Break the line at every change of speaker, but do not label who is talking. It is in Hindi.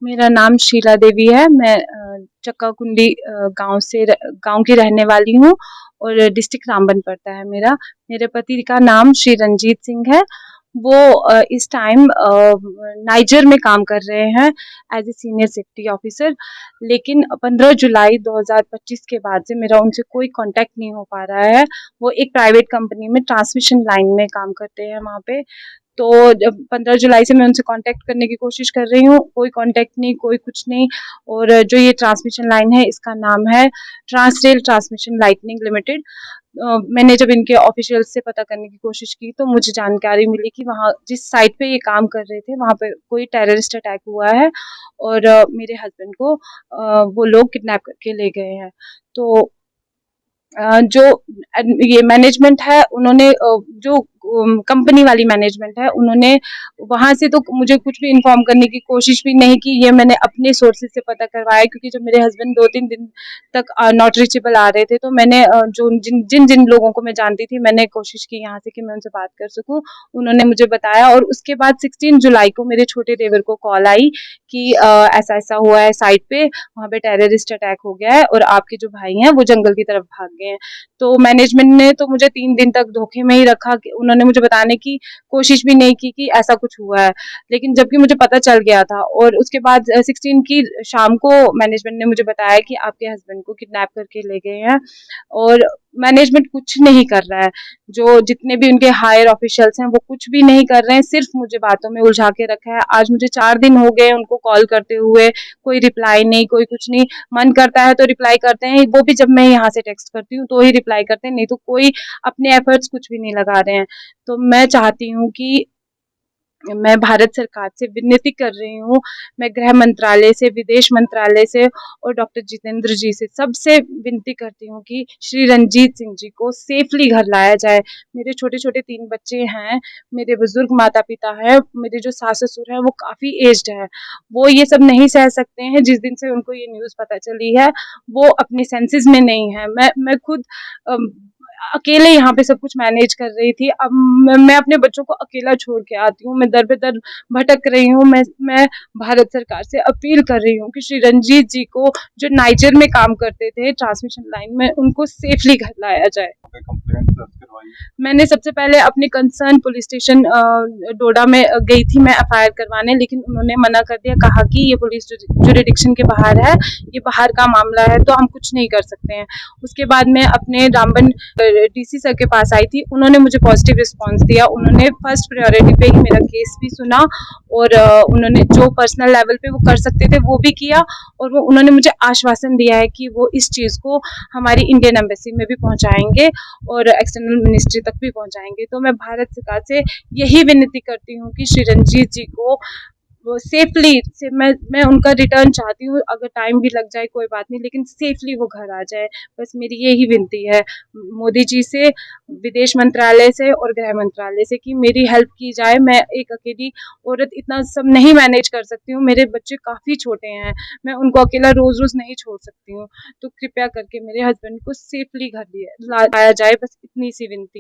मेरा नाम शीला देवी है। मैं चक्का कुंडी गाँव की रहने वाली हूँ और डिस्ट्रिक्ट रामबन पड़ता है मेरा। मेरे पति का नाम श्री रंजीत सिंह है। वो इस टाइम नाइजर में काम कर रहे हैं as a senior safety officer. लेकिन 15 जुलाई 2025 के बाद से मेरा उनसे कोई कांटेक्ट नहीं हो पा रहा है। वो एक प्राइवेट कंपनी में ट्रांसमिशन लाइन में काम करते हैं वहाँ पे। तो जब 15 जुलाई से मैं उनसे कांटेक्ट करने की कोशिश कर रही हूँ, कोई कांटेक्ट नहीं, कोई कुछ नहीं। और जो ये ट्रांसमिशन लाइन है, इसका नाम है ट्रांसरेल ट्रांसमिशन लाइटनिंग लिमिटेड। मैंने जब इनके ऑफिशियल से पता करने की कोशिश की तो मुझे जानकारी मिली कि वहाँ जिस साइट पे ये काम कर रहे थे वहाँ पे कोई टेररिस्ट अटैक हुआ है और मेरे हस्बैंड को वो लोग किडनैप करके ले गए हैं। तो जो ये मैनेजमेंट है उन्होंने जो कंपनी वाली मैनेजमेंट है उन्होंने वहाँ से तो मुझे कुछ भी इन्फॉर्म करने की कोशिश भी नहीं की। ये मैंने अपने सोर्सेज से पता करवाया क्योंकि जब मेरे हस्बैंड 2-3 दिन तक नॉट रीचेबल आ रहे थे तो मैंने जो जिन जिन लोगों को मैं जानती थी मैंने कोशिश की यहाँ से कि मैं उनसे बात कर सकूँ। उन्होंने मुझे बताया और उसके बाद 16 जुलाई को मेरे छोटे देवर को कॉल आई कि ऐसा ऐसा हुआ है साइट पे, वहाँ पे टेररिस्ट अटैक हो गया है और आपके जो भाई हैं वो जंगल की तरफ भाग गए हैं। तो मैनेजमेंट ने तो मुझे 3 दिन तक धोखे में ही रखा कि उन्होंने मुझे बताने की कोशिश भी नहीं की कि ऐसा कुछ हुआ है। लेकिन जबकि मुझे पता चल गया था और उसके बाद 16 की शाम को मैनेजमेंट ने मुझे बताया कि आपके हस्बैंड को किडनैप करके ले गए हैं और मैनेजमेंट कुछ नहीं कर रहा है। जो जितने भी उनके हायर ऑफिशियल्स हैं वो कुछ भी नहीं कर रहे हैं, सिर्फ मुझे बातों में उलझा के रखा है। आज मुझे 4 दिन हो गए उनको कॉल करते हुए, कोई रिप्लाई नहीं, कोई कुछ नहीं। मन करता है तो रिप्लाई करते हैं, वो भी जब मैं यहाँ से टेक्स्ट करती हूँ तो ही रिप्लाई करते हैं, नहीं तो कोई अपने एफर्ट्स कुछ भी नहीं लगा रहे हैं। तो मैं चाहती हूँ कि मैं भारत सरकार से विनती कर रही हूँ, मैं गृह मंत्रालय से, विदेश मंत्रालय से और डॉक्टर जितेंद्र जी से सबसे विनती करती हूँ कि श्री रंजीत सिंह जी को सेफली घर लाया जाए। मेरे छोटे-छोटे 3 बच्चे हैं, मेरे बुजुर्ग माता-पिता हैं, मेरे जो सास-ससुर हैं वो काफ़ी एज्ड हैं। वो ये सब नहीं सह सकते हैं, जिस दिन से उनको ये न्यूज़ पता चली है, वो अपने सेंसेस में नहीं है। मैं खुद अकेले यहाँ पे सब कुछ मैनेज कर रही थी। अब मैं अपने बच्चों को अकेला छोड़ के आती हूँ, मैं दर पे दर भटक रही हूँ। मैं भारत सरकार से अपील कर रही हूँ कि श्री रंजीत जी को जो नाइजर में काम करते थे ट्रांसमिशन लाइन में, उनको सेफली घर लाया जाए। मैंने सबसे पहले अपने कंसर्न पुलिस स्टेशन डोडा में गई थी मैं एफआईआर करवाने, लेकिन उन्होंने मना कर दिया, कहा कि ये पुलिस जुरिडिक्शन के बाहर है, ये बाहर का मामला है तो हम कुछ नहीं कर सकते हैं। उसके बाद मैं अपने रामबन डीसी सर के पास आई थी, उन्होंने मुझे पॉजिटिव रिस्पांस दिया। उन्होंने फर्स्ट प्रायोरिटी पे ही मेरा केस भी सुना और उन्होंने जो पर्सनल लेवल पे वो कर सकते थे वो भी किया और वो उन्होंने मुझे आश्वासन दिया है कि वो इस चीज़ को हमारी इंडियन एम्बेसी में भी पहुंचाएंगे और एक्सटर्नल मिनिस्ट्री तक भी पहुंचाएंगे। तो मैं भारत सरकार से यही विनती करती हूँ कि श्री रंजीत जी को वो सेफली से मैं उनका रिटर्न चाहती हूँ, अगर टाइम भी लग जाए कोई बात नहीं, लेकिन सेफली वो घर आ जाए, बस मेरी यही विनती है मोदी जी से, विदेश मंत्रालय से और गृह मंत्रालय से कि मेरी हेल्प की जाए। मैं एक अकेली औरत इतना सब नहीं मैनेज कर सकती हूँ, मेरे बच्चे काफ़ी छोटे हैं, मैं उनको अकेला रोज़ रोज़ नहीं छोड़ सकती हूँ। तो कृपया करके मेरे हस्बैंड को सेफली घर लाया जाए, बस इतनी सी विनती।